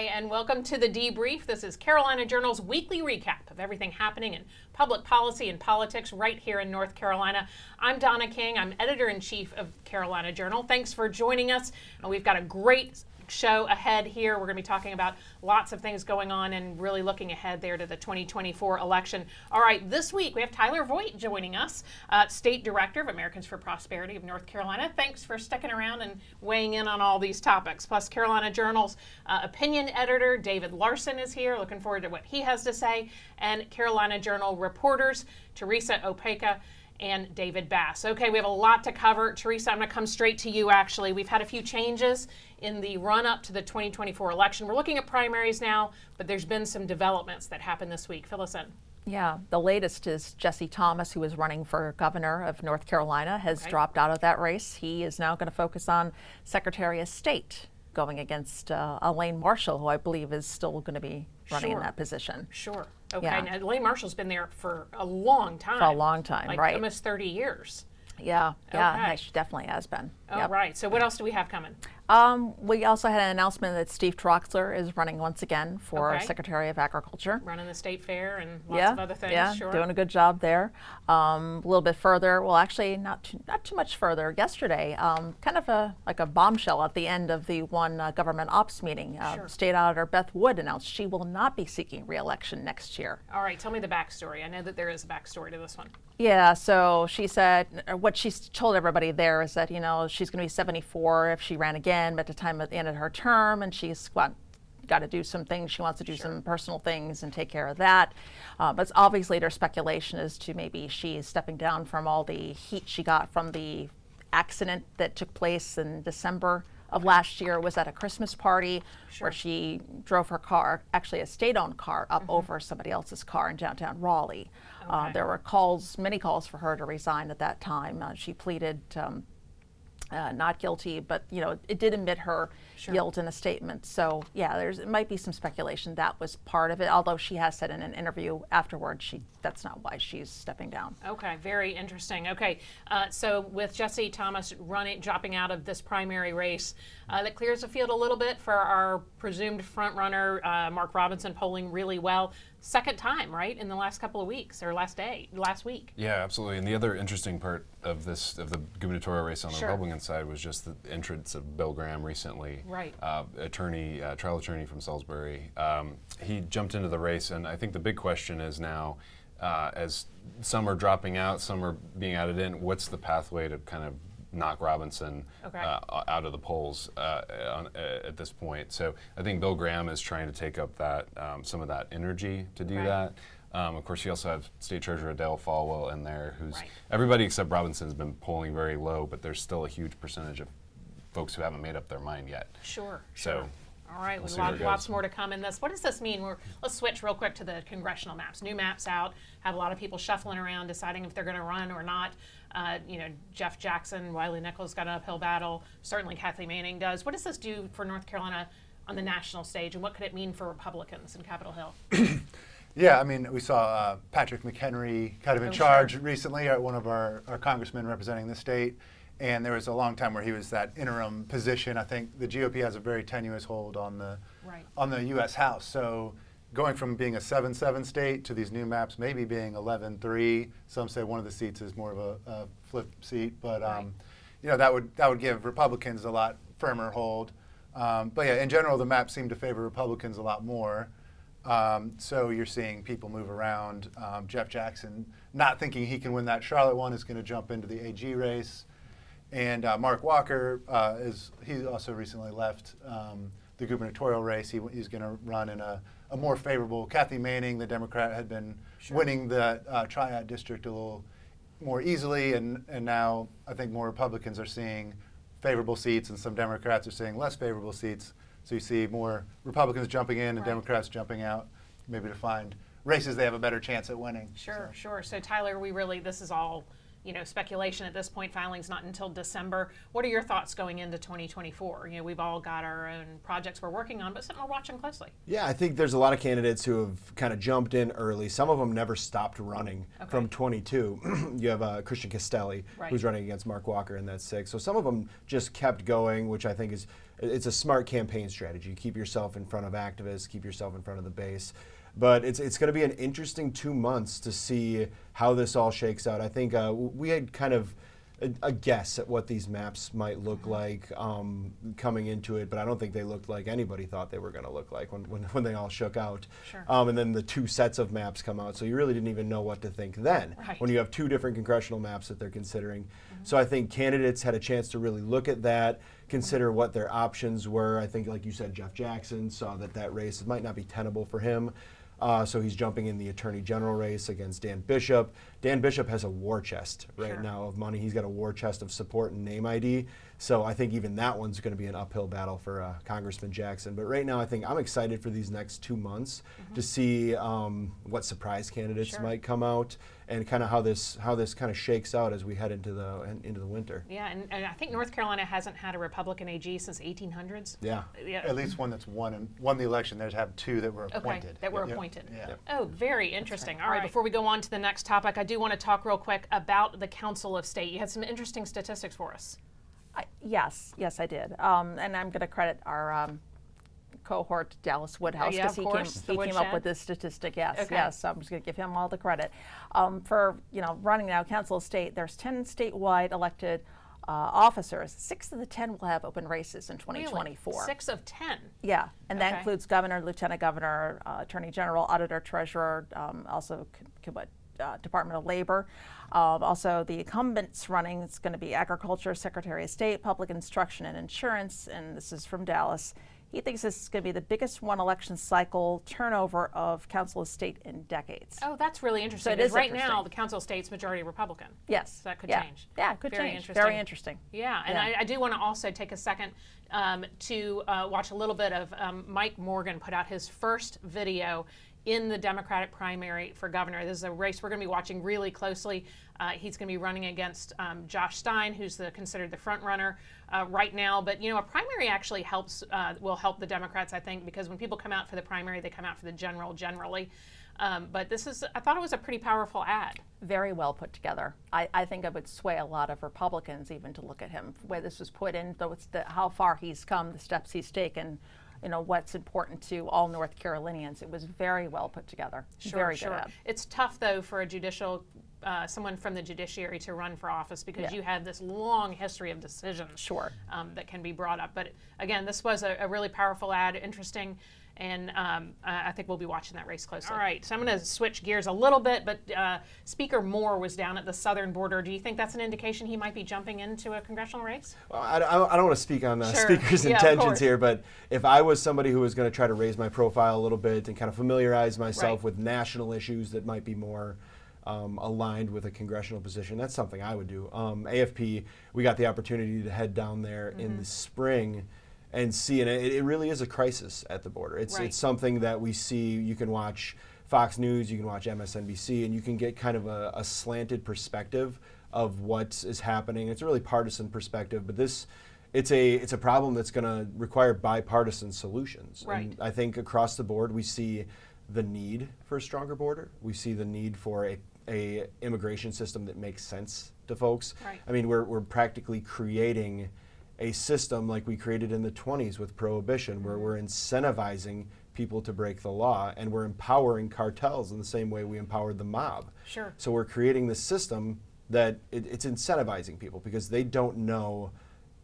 Hi, and welcome to the Debrief. This is Carolina Journal's weekly recap of everything happening in public policy and politics right here in North Carolina. I'm Donna King. I'm editor-in-chief of Carolina Journal. Thanks for joining us. We've got a great show ahead here. We're going to be talking about lots of things going on and really looking ahead there to the 2024 election. All right, this week we have Tyler Voigt joining us, State Director of Americans for Prosperity of North Carolina. Thanks for sticking around and weighing in on all these topics. Plus, Carolina Journal's opinion editor David Larson is here. Looking forward to what he has to say. And Carolina Journal reporters Teresa Opeka and David Bass. Okay, we have a lot to cover. Teresa, I'm going to come straight to you, actually. We've had a few changes in the run-up to the 2024 election. We're looking at primaries now, but there's been some developments that happened this week. Fill us in. Yeah, the latest is Jesse Thomas, who was running for governor of North Carolina, has dropped out of that race. He is now going to focus on Secretary of State, going against Elaine Marshall, who I believe is still going to be running in that position. Sure. Okay. Yeah. Now, Elaine Marshall's been there for a long time. For a long time, like right. Almost 30 years. Yeah, yeah, she definitely has been. Oh, right. So what else do we have coming? We also had an announcement that Steve Troxler is running once again for Secretary of Agriculture. Running the state fair and lots of other things. Yeah, sure. Doing a good job there. A little bit further, well, actually not too much further. Yesterday, kind of like a bombshell at the end of the one government ops meeting. State Auditor Beth Wood announced she will not be seeking re-election next year. All right, tell me the backstory. I know that there is a backstory to this one. Yeah, so she said, what she's told everybody there is that, you know, she's going to be 74 if she ran again, but at the end of her term, and she's got to do some things. She wants to do some personal things and take care of that. But obviously there's speculation as to maybe she's stepping down from all the heat she got from the accident that took place in December of last year. Was at a Christmas party where she drove her car, actually a state-owned car, up over somebody else's car in downtown Raleigh. There were many calls for her to resign at that time. She pleaded not guilty, but you know, it did admit her guilt in a statement. So yeah, it might be some speculation that was part of it, although she has said in an interview afterwards that's not why she's stepping down. Okay, very interesting. Okay, so with Jesse Thomas dropping out of this primary race, that clears the field a little bit for our presumed front runner, Mark Robinson, polling really well. Second time, right, in the last couple of weeks, or last week. Yeah, absolutely. And the other interesting part of the gubernatorial race on the Republican side was just the entrance of Bill Graham recently. Right. Trial attorney from Salisbury. He jumped into the race, and I think the big question is now, as some are dropping out, some are being added in, what's the pathway to kind of knock Robinson out of the polls at this point? So I think Bill Graham is trying to take up that some of that energy to do that. Of course, you also have State Treasurer Dale Falwell in there, who's everybody except Robinson has been polling very low, but there's still a huge percentage of folks who haven't made up their mind yet. Sure. So. All right, lots more to come in this. What does this mean? Let's switch real quick to the congressional maps. New maps out. Have a lot of people shuffling around, deciding if they're going to run or not. You know, Jeff Jackson, Wiley Nichols got an uphill battle. Certainly Kathleen Manning does. What does this do for North Carolina on the national stage, and what could it mean for Republicans in Capitol Hill? Yeah, I mean, we saw Patrick McHenry kind of in charge recently, one of our congressmen representing the state. And there was a long time where he was that interim position. I think the GOP has a very tenuous hold on the U.S. House. So going from being a 7-7 state to these new maps maybe being 11-3, some say one of the seats is more of a flip seat, but you know, that would give Republicans a lot firmer hold. But yeah, in general, the maps seem to favor Republicans a lot more. So you're seeing people move around. Jeff Jackson, not thinking he can win that Charlotte one, is going to jump into the AG race. And Mark Walker, he also recently left the gubernatorial race. He's going to run in a more favorable. Kathy Manning, the Democrat, had been winning the Triad district a little more easily, and now I think more Republicans are seeing favorable seats, and some Democrats are seeing less favorable seats. So you see more Republicans jumping in and Democrats jumping out, maybe to find races they have a better chance at winning. Sure. So Tyler, this is all, you know, speculation at this point. Filing's not until December. What are your thoughts going into 2024? You know, we've all got our own projects we're working on, but something we're watching closely. Yeah, I think there's a lot of candidates who have kind of jumped in early. Some of them never stopped running from 22. You have Christian Castelli, who's running against Mark Walker in that 6. So some of them just kept going, which I think is it's a smart campaign strategy. Keep yourself in front of activists, keep yourself in front of the base. But it's going to be an interesting 2 months to see how this all shakes out. I think we had kind of a guess at what these maps might look like coming into it, but I don't think they looked like anybody thought they were going to look like when they all shook out. Sure. And then the 2 sets of maps come out, so you really didn't even know what to think then when you have 2 different congressional maps that they're considering. So I think candidates had a chance to really look at that, consider what their options were. I think, like you said, Jeff Jackson saw that race might not be tenable for him. So he's jumping in the Attorney General race against Dan Bishop. Dan Bishop has a war chest right now of money. He's got a war chest of support and name ID. So I think even that one's going to be an uphill battle for Congressman Jackson. But right now, I think I'm excited for these next 2 months to see what surprise candidates might come out and kind of how this kind of shakes out as we head into the winter. Yeah, and I think North Carolina hasn't had a Republican AG since 1800s. Yeah. At least one that's won the election. There's have 2 that were appointed. Okay, that were appointed. Yeah. Yep. Oh, very interesting. All right, before we go on to the next topic, I do want to talk real quick about the Council of State. You had some interesting statistics for us. Yes, I did. And I'm going to credit our cohort, Dallas Woodhouse, Yeah, because of course, he the came up woodshed. with this statistic. Yes, Okay. yes. So I'm just going to give him all the credit. For running now Council of State, there's 10 statewide elected officers. 6 of the 10 will have open races in 2024. Really? 6 of 10. Yeah, and that Okay. includes governor, lieutenant governor, attorney general, auditor, treasurer, also Department of Labor. Also, the incumbents running, it's going to be agriculture, secretary of state, public instruction and insurance, and this is from Dallas. He thinks this is going to be the biggest one election cycle turnover of Council of State in decades. Oh, that's really interesting. it is because right interesting. now, the Council of State's majority Republican. Yes. So that could yeah. change. Yeah, it could Very change. interesting. Very interesting. Yeah, and Yeah. I do want to also take a second to watch a little bit of Mike Morgan put out his first video in the Democratic primary for governor. This is a race we're going to be watching really closely. He's going to be running against Josh Stein, who's considered the front runner right now. But a primary actually will help the Democrats, I think, because when people come out for the primary, they come out for the general generally. But I thought it was a pretty powerful ad. Very well put together. I think it would sway a lot of Republicans even to look at him, where this was put in, though it's how far he's come, the steps he's taken, what's important to all North Carolinians. It was very well put together. Very good ad. It's tough, though, for someone from the judiciary to run for office because you have this long history of decisions that can be brought up. But again, this was a really powerful ad, interesting, and I think we'll be watching that race closely. All right, so I'm going to switch gears a little bit, but Speaker Moore was down at the southern border. Do you think that's an indication he might be jumping into a congressional race? Well, I don't want to speak on the Sure. speaker's Yeah, of intentions course. here, but if I was somebody who was going to try to raise my profile a little bit and kind of familiarize myself Right. with national issues that might be more aligned with a congressional position, that's something I would do. AFP, we got the opportunity to head down there in the spring and see, and it really is a crisis at the border. It's something that we see. You can watch Fox News, you can watch MSNBC, and you can get kind of a slanted perspective of what is happening. It's a really partisan perspective, but it's a problem that's going to require bipartisan solutions. Right. And I think across the board we see the need for a stronger border. We see the need for a immigration system that makes sense to folks. Right. I mean, we're practically creating a system like we created in the 20s with Prohibition, where we're incentivizing people to break the law, and we're empowering cartels in the same way we empowered the mob. Sure. So we're creating this system that it's incentivizing people because they don't know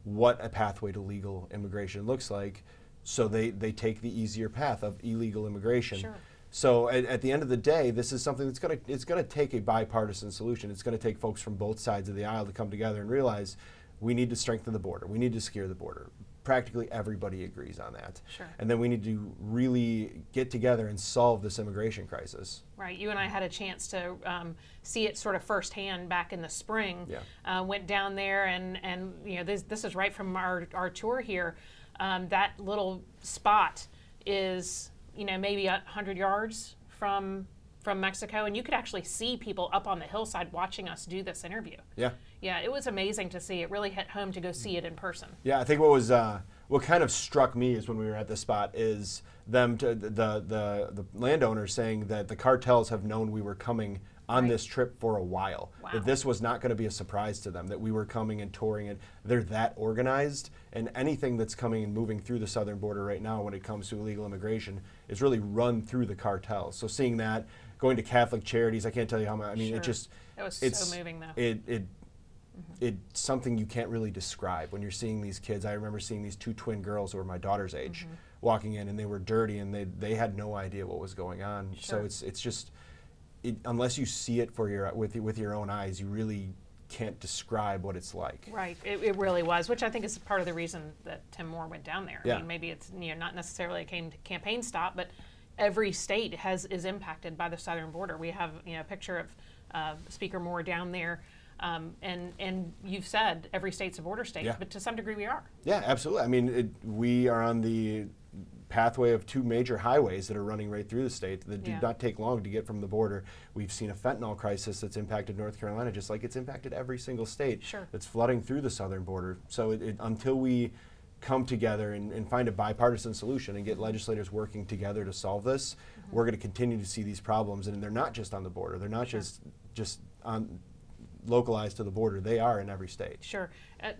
what a pathway to legal immigration looks like, so they take the easier path of illegal immigration. Sure. So at the end of the day, this is something that's going to take a bipartisan solution. It's going to take folks from both sides of the aisle to come together and realize we need to strengthen the border. We need to secure the border. Practically everybody agrees on that. Sure. And then we need to really get together and solve this immigration crisis. Right. You and I had a chance to see it sort of firsthand back in the spring. Yeah. Went down there, and this is right from our tour here. That little spot is maybe 100 yards from Mexico, and you could actually see people up on the hillside watching us do this interview. Yeah. Yeah, it was amazing to see. It really hit home to go see it in person. Yeah, I think what kind of struck me is when we were at this spot is the landowners saying that the cartels have known we were coming on this trip for a while. Wow. That this was not going to be a surprise to them, that we were coming and touring it. They're that organized, and anything that's coming and moving through the southern border right now when it comes to illegal immigration is really run through the cartels. So seeing that, going to Catholic charities, I can't tell you how much, I mean, Sure. it just, That was it's, so moving, though. it's something you can't really describe when you're seeing these kids. I remember seeing these two twin girls who were my daughter's age walking in, and they were dirty, and they had no idea what was going on. Sure. So it's just, unless you see it for with your own eyes, you really can't describe what it's like. Right, it really was, which I think is part of the reason that Tim Moore went down there. Yeah. I mean, maybe it's not necessarily a campaign stop, but every state is impacted by the southern border. We have a picture of Speaker Moore down there, and you've said every state's a border state, Yeah. but to some degree we are. Yeah, absolutely. I mean, we are on the pathway of two major highways that are running right through the state that do Yeah. not take long to get from the border. We've seen a fentanyl crisis that's impacted North Carolina just like it's impacted every single state Sure. that's flooding through the southern border. So until we come together and find a bipartisan solution and get legislators working together to solve this, we're going to continue to see these problems. And they're not just on the border. They're not just on localized to the border. They are in every state. Sure.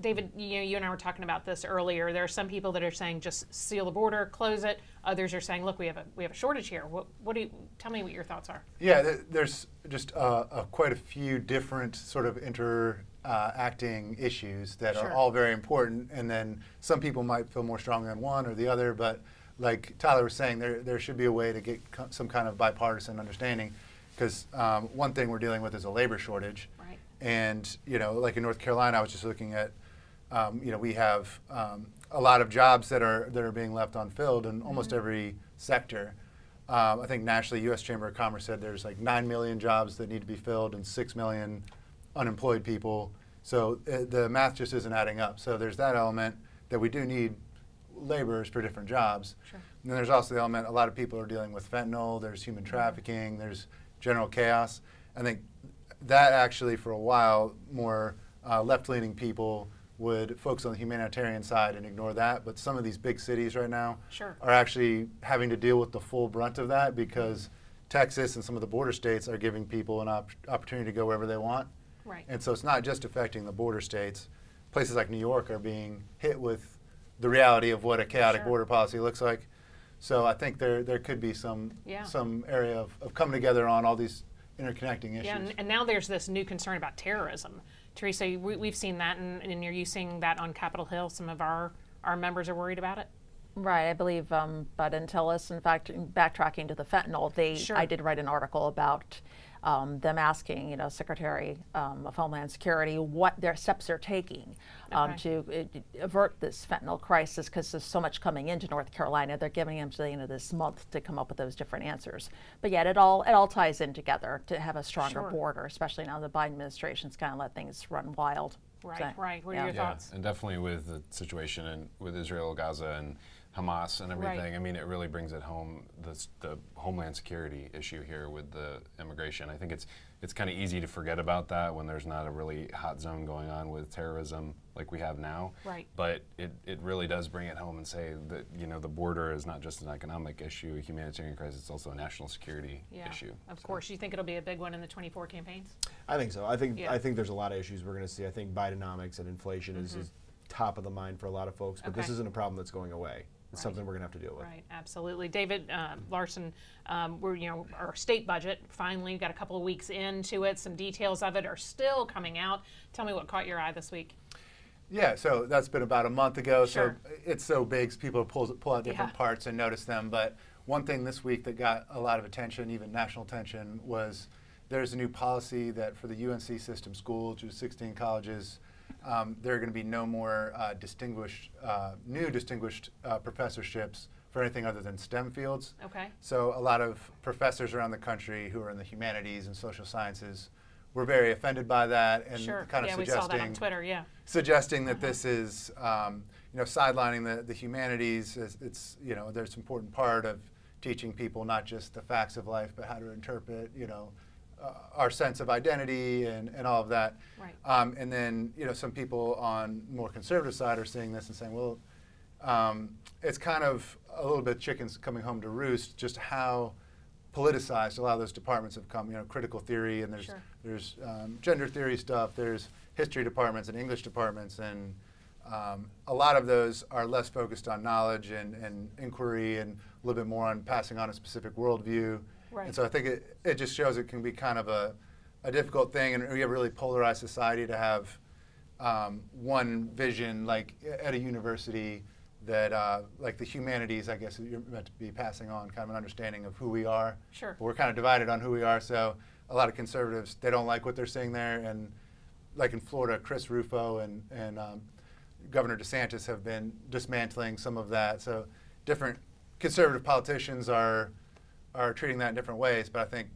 David, you and I were talking about this earlier. There are some people that are saying just seal the border, close it. Others are saying, look, we have a shortage here. What do you tell me what your thoughts are? Yeah, there's just quite a few different sort of interacting issues that Sure. are all very important, and then some people might feel more strongly on one or the other, but like Tyler was saying, there should be a way to get some kind of bipartisan understanding, because one thing we're dealing with is a labor shortage. Right. And, like in North Carolina, I was just looking at, we have a lot of jobs that are being left unfilled in almost every sector. I think nationally, U.S. Chamber of Commerce said there's like 9 million jobs that need to be filled and 6 million unemployed people. So the math just isn't adding up. So there's that element that we do need laborers for different jobs. Sure. And then there's also the element a lot of people are dealing with fentanyl, there's human trafficking, there's general chaos. I think that actually for a while more left-leaning people would focus on the humanitarian side and ignore that, but some of these big cities right now Sure. are actually having to deal with the full brunt of that because Texas and some of the border states are giving people an opportunity to go wherever they want. Right. And so it's not just affecting the border states. Places like New York are being hit with the reality of what a chaotic Sure. border policy looks like. So I think there could be some area of coming together on all these interconnecting issues. Yeah, and now there's this new concern about terrorism. Teresa, we've seen that, and are you seeing that on Capitol Hill? Some of our members are worried about it? Right, I believe Bud and Tillis, in fact, backtracking to the fentanyl, Sure. I did write an article about them asking, Secretary of Homeland Security what their steps they're taking to avert this fentanyl crisis, because there's so much coming into North Carolina. They're giving them to the end of this month to come up with those different answers. But yet, it all ties in together to have a stronger Sure. border, especially now the Biden administration's kind of let things run wild. Right, So, right. What yeah. are your Yeah, thoughts? and definitely with the situation with Israel, Gaza, and Hamas and everything. Right. I mean, it really brings it home the homeland security issue here with the immigration. I think it's kind of easy to forget about that when there's not a really hot zone going on with terrorism like we have now. Right. But it really does bring it home and say that the border is not just an economic issue, a humanitarian crisis. It's also a national security issue. Of course. You think it'll be a big one in the 24 campaigns? I think so. I think Yeah. I think there's a lot of issues we're going to see. I think Bidenomics and inflation is top of the mind for a lot of folks, but this Okay. isn't a problem that's going away. It's Right. something we're going to have to deal with. Right, absolutely. David Larson, our state budget, finally got a couple of weeks into it. Some details of it are still coming out. Tell me what caught your eye this week. Yeah, so that's been about a month ago. Sure. So it's so big, people pull out different Yeah. parts and notice them. But one thing this week that got a lot of attention, even national attention, was there's a new policy that for the UNC system school, which is 16 colleges, there are going to be no more new distinguished professorships for anything other than STEM fields. Okay. So a lot of professors around the country who are in the humanities and social sciences were very offended by that and Sure. kind of yeah, we saw that on Twitter. Yeah. suggesting that this is sidelining the humanities. It's there's an important part of teaching people not just the facts of life, but how to interpret our sense of identity and all of that. Right. And then some people on the more conservative side are seeing this and saying, well, it's kind of a little bit chickens coming home to roost, just how politicized. A lot of those departments have come, critical theory, and there's gender theory stuff. There's history departments and English departments, and a lot of those are less focused on knowledge and inquiry, and a little bit more on passing on a specific worldview. Right. And so I think it just shows it can be kind of a difficult thing, and we have a really polarized society to have one vision, like at a university, that like the humanities, I guess you're meant to be passing on kind of an understanding of who we are. Sure. But we're kind of divided on who we are, so a lot of conservatives, they don't like what they're seeing there, and like in Florida, Chris Rufo and Governor DeSantis have been dismantling some of that. So different conservative politicians are treating that in different ways, but I think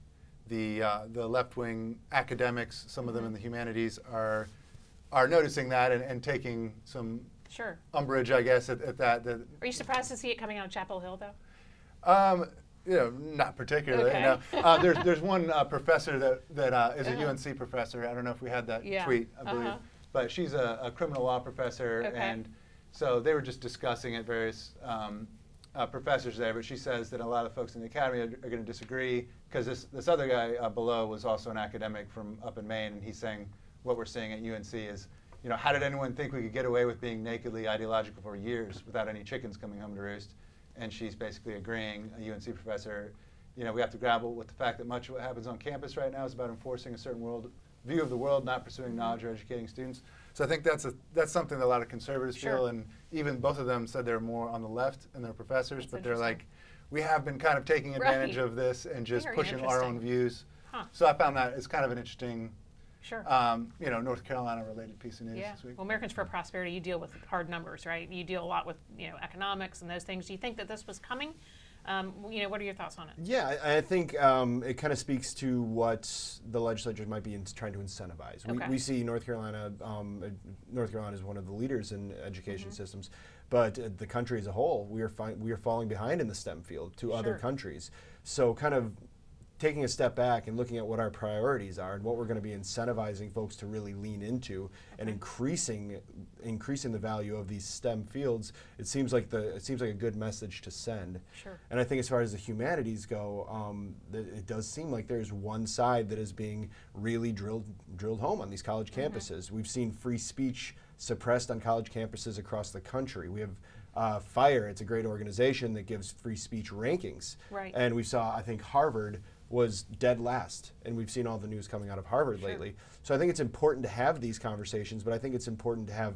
the left-wing academics, some of them in the humanities, are noticing that and taking some umbrage, I guess, at that. Are you surprised to see it coming out of Chapel Hill, though? Not particularly. Okay. There's one professor that is a UNC professor. I don't know if we had that tweet, I believe. But she's a criminal law professor, and so they were just discussing it, various professors there. But she says that a lot of folks in the academy are going to disagree, because this other guy below was also an academic from up in Maine, and he's saying what we're seeing at UNC is, how did anyone think we could get away with being nakedly ideological for years without any chickens coming home to roost? And she's basically agreeing, a UNC professor, we have to grapple with the fact that much of what happens on campus right now is about enforcing a certain view of the world, not pursuing knowledge or educating students. So I think that's something that a lot of conservatives feel, and even both of them said they're more on the left in their professors, but they're like, we have been kind of taking advantage of this and just pushing our own views. So I found that it's kind of an interesting North Carolina related piece of news this week. Well, Americans for Prosperity, you deal with hard numbers, right? You deal a lot with economics and those things. Do you think that this was coming? What are your thoughts on it? Yeah, I think it kind of speaks to what the legislature might be trying to incentivize. We see North Carolina. North Carolina is one of the leaders in education systems, but the country as a whole, we are falling behind in the STEM field to other countries. So kind of taking a step back and looking at what our priorities are and what we're going to be incentivizing folks to really lean into and increasing the value of these STEM fields, it seems like a good message to send. Sure. And I think as far as the humanities go, it does seem like there's one side that is being really drilled home on these college campuses. We've seen free speech suppressed on college campuses across the country. We have FIRE. It's a great organization that gives free speech rankings. Right. And we saw, I think, Harvard was dead last, and we've seen all the news coming out of Harvard lately. So I think it's important to have these conversations, but I think it's important to have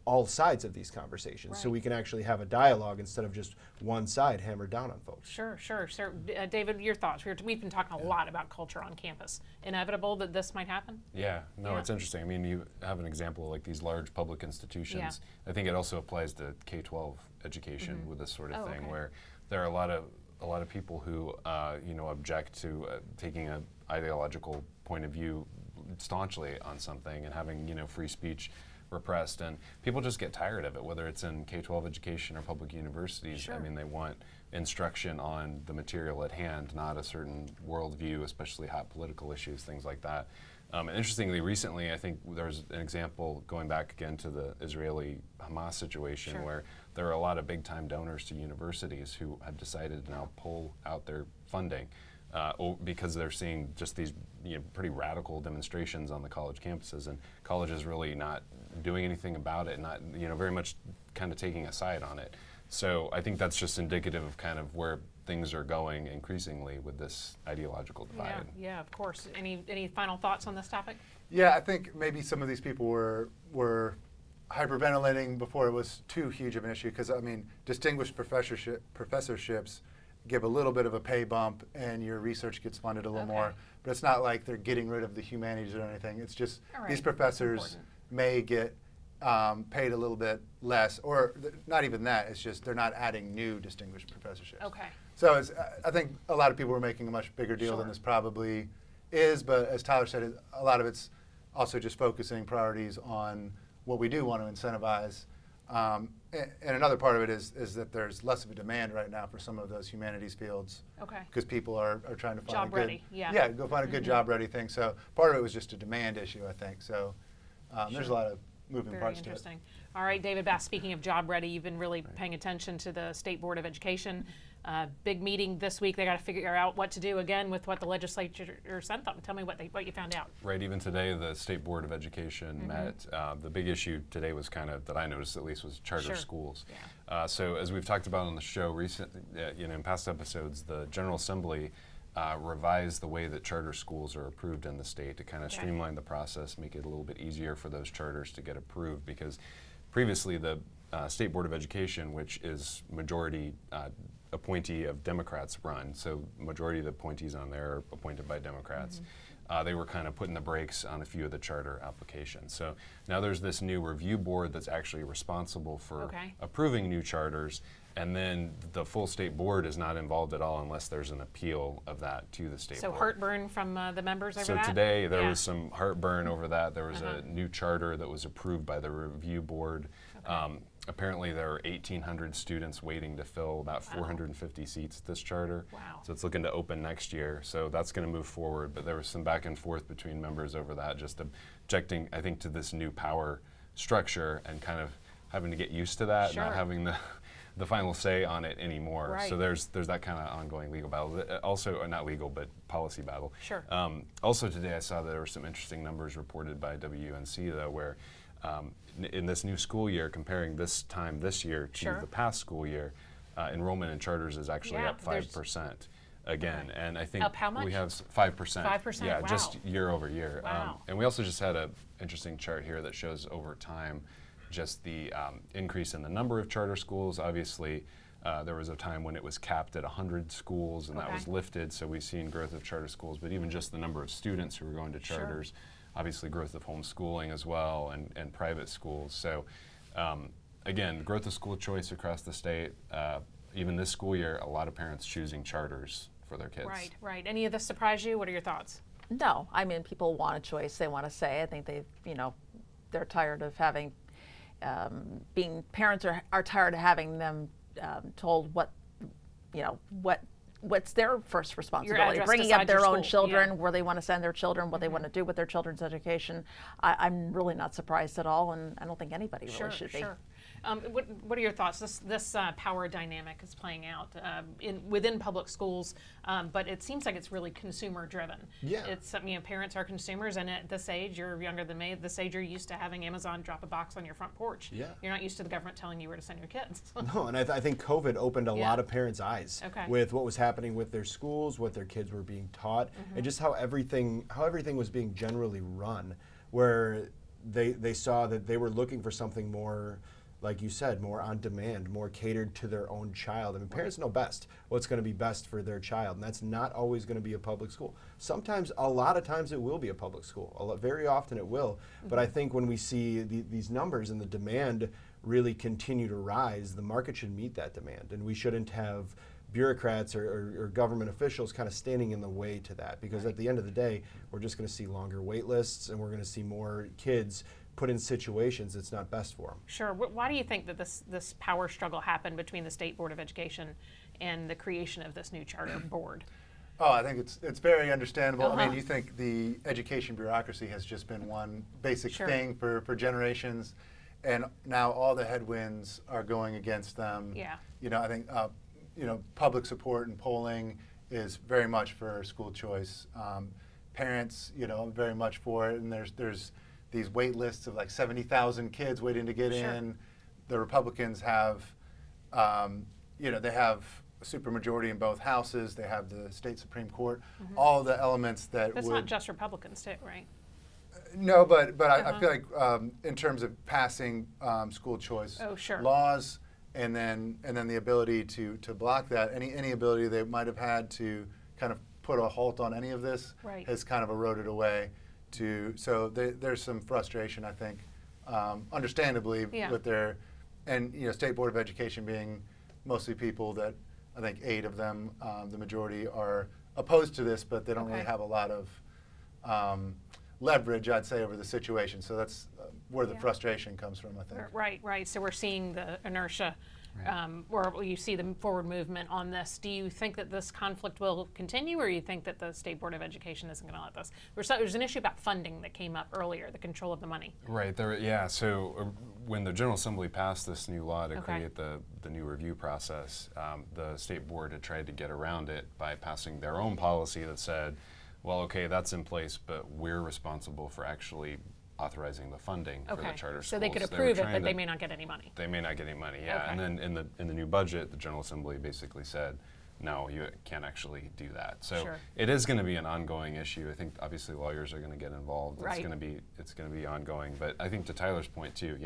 all sides of these conversations so we can actually have a dialogue instead of just one side hammered down on folks. Sure. David, your thoughts? We've been talking a lot about culture on campus. Inevitable that this might happen? Yeah, it's interesting. I mean, you have an example like these large public institutions. I think it also applies to K-12 education with this sort of thing, where there are a lot of people who object to taking an ideological point of view staunchly on something and having free speech repressed, and people just get tired of it, whether it's in K-12 education or public universities. I mean, they want instruction on the material at hand, not a certain worldview, especially hot political issues, things like that. And interestingly, recently, I think there's an example going back again to the Israeli-Hamas situation where there are a lot of big-time donors to universities who have decided to now pull out their funding because they're seeing just these pretty radical demonstrations on the college campuses, and colleges really not doing anything about it, not very much kind of taking a side on it. So I think that's just indicative of kind of where things are going increasingly with this ideological divide. Yeah, of course. Any final thoughts on this topic? Yeah, I think maybe some of these people were hyperventilating before it was too huge of an issue, because I mean, distinguished professorships give a little bit of a pay bump and your research gets funded a little more, but it's not like they're getting rid of the humanities or anything. It's just these professors may get paid a little bit less, or not even that. It's just they're not adding new distinguished professorships. So I think a lot of people were making a much bigger deal than this probably is, but as Tyler said, a lot of it's also just focusing priorities on what we do want to incentivize. And another part of it is that there's less of a demand right now for some of those humanities fields. Because people are trying to find job ready. Go find a good job ready thing. So part of it was just a demand issue, I think. So there's a lot of moving parts to it. All right, David Bass, speaking of job ready, you've been really paying attention to the State Board of Education. Big meeting this week. They got to figure out what to do again with what the legislature sent them. Tell me what you found out. Right, even today the State Board of Education met. The big issue today was kind of, that I noticed at least, was charter schools. Yeah. So as we've talked about on the show recently, in past episodes, the General Assembly revised the way that charter schools are approved in the state to kind of streamline the process, make it a little bit easier for those charters to get approved, because previously the State Board of Education, which is majority appointee of Democrats run, so majority of the appointees on there are appointed by Democrats. They were kind of putting the brakes on a few of the charter applications. So now there's this new review board that's actually responsible for approving new charters, and then the full state board is not involved at all unless there's an appeal of that to the state board. So heartburn from the members over that? So today there was some heartburn over that. There was a new charter that was approved by the review board. Apparently there are 1,800 students waiting to fill about 450 seats at this charter. Wow. So it's looking to open next year. So that's going to move forward. But there was some back and forth between members over that, just objecting, I think, to this new power structure and kind of having to get used to that, not having the final say on it anymore. Right. So there's that kind of ongoing legal battle. Also, not legal, but policy battle. Sure. Also today I saw that there were some interesting numbers reported by WUNC, though, where in this new school year, comparing this time this year to the past school year, enrollment in charters is actually up 5% again. And I think up how much? we have 5%. 5%? Yeah, Wow. just year over year. Wow. And we also just had an interesting chart here that shows over time just the increase in the number of charter schools. Obviously, there was a time when it was capped at 100 schools, and that was lifted, so we've seen growth of charter schools, but even just the number of students who are going to charters, obviously growth of homeschooling as well, and private schools. So again, growth of school choice across the state. Even this school year, a lot of parents choosing charters for their kids. Right, right. Any of this surprise you? What are your thoughts? No, I mean, people want a choice. They want to say. I think they're tired of having parents are tired of having them told what's their first responsibility, bringing up their own children, where they want to send their children, what they want to do with their children's education. I'm really not surprised at all, and I don't think anybody really should be. What are your thoughts? This power dynamic is playing out within public schools, but it seems like it's really consumer driven. Yeah. It's parents are consumers, and at this age, you're younger than me. At this age, you're used to having Amazon drop a box on your front porch. Yeah. You're not used to the government telling you where to send your kids. No, and I think COVID opened a lot of parents' eyes Okay. with what was happening with their schools, what their kids were being taught, and just how everything was being generally run, where they saw that they were looking for something more, like you said, more on demand, more catered to their own child. I mean, parents know best what's going to be best for their child, and that's not always going to be a public school. Sometimes, a lot of times, it will be a public school. Very often it will. But I think when we see these numbers and the demand really continue to rise, the market should meet that demand, and we shouldn't have bureaucrats or government officials kind of standing in the way to that, because at the end of the day, we're just going to see longer wait lists, and we're going to see more kids put in situations that's not best for them. Sure. Why do you think that this power struggle happened between the State Board of Education and the creation of this new charter board? Oh, I think it's very understandable. I mean, you think the education bureaucracy has just been one basic thing for generations, and now all the headwinds are going against them. Yeah. I think public support and polling is very much for school choice. Parents, very much for it, and there's these wait lists of like 70,000 kids waiting to get in. The Republicans have, they have a supermajority in both houses. They have the state Supreme Court. All the elements that That's not just Republicans too, right? No, but I feel like in terms of passing school choice laws, and then the ability to block that, any ability they might have had to kind of put a halt on any of this has kind of eroded away. So there's some frustration, I think, understandably, with their, and State Board of Education being mostly people that I think 8 of them, the majority, are opposed to this, but they don't really have a lot of leverage, I'd say, over the situation. So that's where the frustration comes from, I think. Right. So we're seeing the inertia or you see the forward movement on this. Do you think that this conflict will continue, or you think that the State Board of Education isn't going to let this? There's an issue about funding that came up earlier, the control of the money. Right. So when the General Assembly passed this new law to create the new review process, the State Board had tried to get around it by passing their own policy that said, well, okay, that's in place, but we're responsible for actually authorizing the funding for the charter schools. So they could approve it, but they may not get any money. They may not get any money, yeah. And then in the new budget, the General Assembly basically said, no, you can't actually do that. So it is going to be an ongoing issue. I think obviously lawyers are going to get involved. It's going to be ongoing. But I think to Tyler's point too,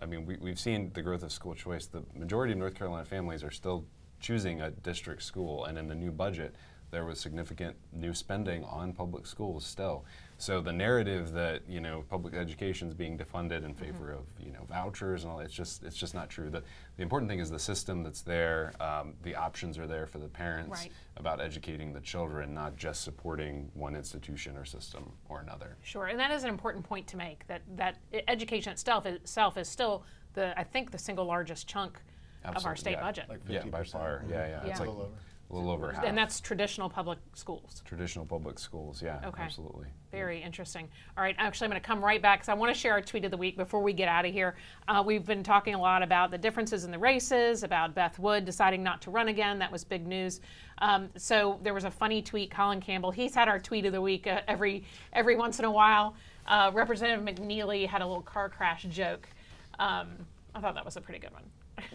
I mean, we've seen the growth of school choice. The majority of North Carolina families are still choosing a district school, and in the new budget, there was significant new spending on public schools still. So the narrative that public education is being defunded in favor of vouchers and all, it's just not true. The important thing is the system that's there. The options are there for the parents about educating the children, not just supporting one institution or system or another. Sure, and that is an important point to make. That education itself is still I think the single largest chunk of our state budget. Like 50%. By far. It's like a little over half. And that's traditional public schools. Traditional public schools, absolutely. Very interesting. All right, actually I'm going to come right back because I want to share our tweet of the week before we get out of here. We've been talking a lot about the differences in the races, about Beth Wood deciding not to run again. That was big news. So there was a funny tweet, Colin Campbell. He's had our tweet of the week every once in a while. Representative McNeely had a little car crash joke. I thought that was a pretty good one.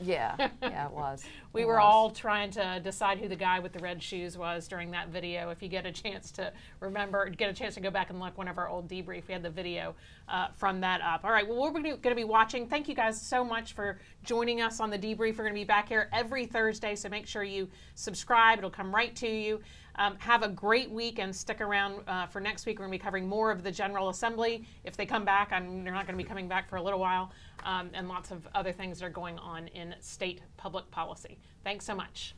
Yeah, it was. We were all trying to decide who the guy with the red shoes was during that video. If you get a chance to go back and look one of our old debrief, we had the video from that up. All right, well, we're going to be watching. Thank you guys so much for joining us on the debrief. We're going to be back here every Thursday, so make sure you subscribe. It'll come right to you. Have a great week and stick around for next week. We're going to be covering more of the General Assembly. If they come back, they're not going to be coming back for a little while, and lots of other things that are going on in state public policy. Thanks so much.